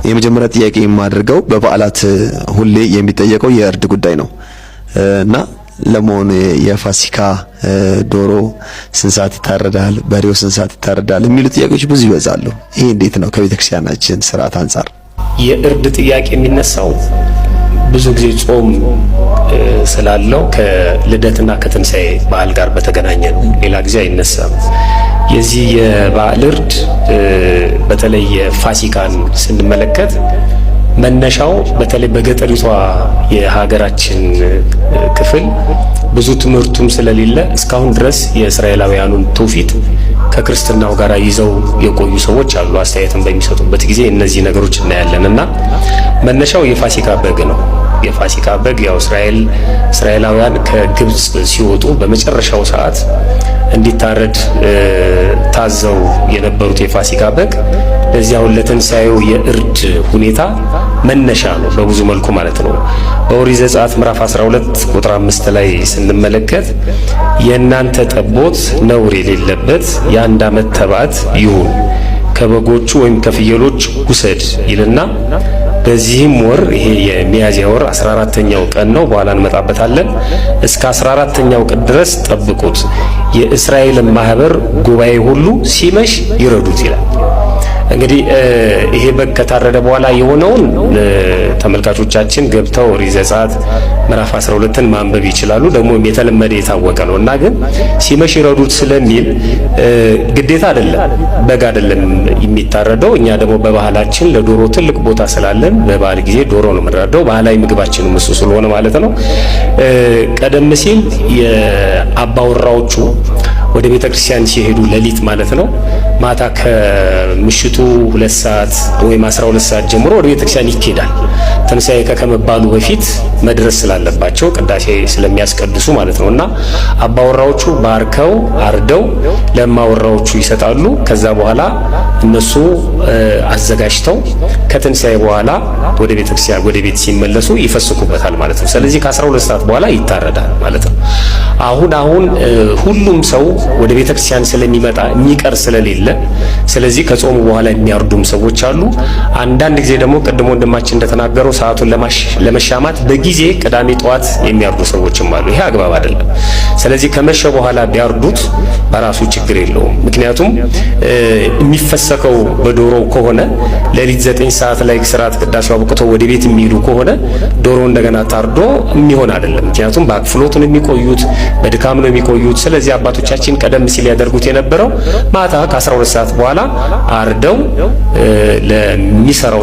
የመጀመሪያ ጥያቄ የማደርገው በበዓላት ሁሌ የሚጠየቀው የእርድ ጉዳይ ነው እና ለመሆኑ የፋሲካ ዶሮ ስንት ሰዓት ይታረዳል፣ በሬው ስንት ሰዓት ይታረዳል የሚሉ ጥያቄዎች ብዙ ይበዛሉ። ይሄ እንዴት ነው ከቤተክርስቲያናችን ስርዓት አንፃር? የእርድ ጥያቄ የሚነሳው ብዙ ጊዜ ጾም ስላለው ከልደትና ከትንሣኤ በዓል ጋር በተገናኘ ነው። ሌላ ጊዜ አይነሳም። የዚህ የበዓል እርድ በተለይ የፋሲካን ስንመለከት መነሻው በተለይ በገጠሪቷ የሀገራችን ክፍል ብዙ ትምህርቱም ስለሌለ እስካሁን ድረስ የእስራኤላውያኑን ትውፊት ከክርስትናው ጋር ይዘው የቆዩ ሰዎች አሉ። አስተያየትን በሚሰጡበት ጊዜ እነዚህ ነገሮች እናያለንና መነሻው የፋሲካ በግ ነው። የፋሲካ በግ ያው እስራኤላውያን ከግብጽ ሲወጡ በመጨረሻው ሰዓት እንዲታረድ ታዘው የነበሩት የፋሲካ በግ ለዚያው ለትንሣኤው የእርድ ሁኔታ መነሻ ነው በብዙ መልኩ ማለት ነው። በኦሪት ዘጸአት ምዕራፍ 12 ቁጥር 5 ላይ ስንመለከት የእናንተ ጠቦት ነውር የሌለበት የአንድ ዓመት ተባት ይሁን ከበጎቹ ወይም ከፍየሎች ውሰድ ይልና በዚህም ወር ይሄ የሚያዝያ ወር 14ኛው ቀን ነው። በኋላ እንመጣበታለን። እስከ 14ኛው ቀን ድረስ ጠብቁት፣ የእስራኤልን ማህበር ጉባኤ ሁሉ ሲመሽ ይረዱት ይላል። እንግዲህ ይሄ በግ ከታረደ በኋላ የሆነውን ተመልካቾቻችን ገብተው ኦሪት ዘጸአት ምዕራፍ 12ን ማንበብ ይችላሉ። ደግሞ የተለመደ የታወቀ ነው እና ግን ሲመሽ ይረዱት ስለሚል ግዴታ አይደለም፣ በግ አይደለም የሚታረደው። እኛ ደግሞ በባህላችን ለዶሮ ትልቅ ቦታ ስላለን በበዓል ጊዜ ዶሮ ነው የምንረዳው። ባህላዊ ምግባችንም እሱ ስለሆነ ማለት ነው። ቀደም ሲል የአባወራዎቹ ወደ ቤተክርስቲያን ሲሄዱ ሌሊት ማለት ነው ማታ ከምሽቱ 2 ሰዓት ወይም 12 ሰዓት ጀምሮ ወደ ቤተክርስቲያን ይኬዳል። ትንሣኤ ከመባሉ በፊት መድረስ ስላለባቸው ቅዳሴ ስለሚያስቀድሱ ማለት ነውና አባወራዎቹ ባርከው አርደው ለማወራዎቹ ይሰጣሉ። ከዛ በኋላ እነሱ አዘጋጅተው ከትንሣኤ በኋላ ወደ ቤተክርስቲያን ወደ ቤት ሲመለሱ ይፈስኩበታል ማለት ነው። ስለዚህ ከ12 ሰዓት በኋላ ይታረዳል ማለት ነው። አሁን ሁሉም ሰው ወደ ቤተክርስቲያን ስለሚመጣ የሚቀር ስለሌለ ስለዚህ ከጾሙ በኋላ የሚያርዱም ሰዎች አሉ። አንዳንድ ጊዜ ደግሞ ቀድሞ ወንድማችን እንደተናገረው ሰዓቱን ለመሻማት በጊዜ ቅዳሜ ጠዋት የሚያርዱ ሰዎችም አሉ። ይሄ አግባብ አይደለም። ስለዚህ ከመሸ በኋላ ቢያርዱት በራሱ ችግር የለውም። ምክንያቱም የሚፈሰከው በዶሮው ከሆነ ሌሊት 9 ሰዓት ላይ ስርዓት ቅዳሴው አብቅቶ ወደ ቤት የሚሄዱ ከሆነ ዶሮ እንደገና ታርዶ የሚሆን አይደለም። ምክንያቱም በአክፍሎት ነው የሚቆዩት፣ በድካም ነው የሚቆዩት። ስለዚህ አባቶቻችን ቀደም ሲል ያደርጉት የነበረው ማታ ከ12 ሰዓት በኋላ አርደው ለሚሰራው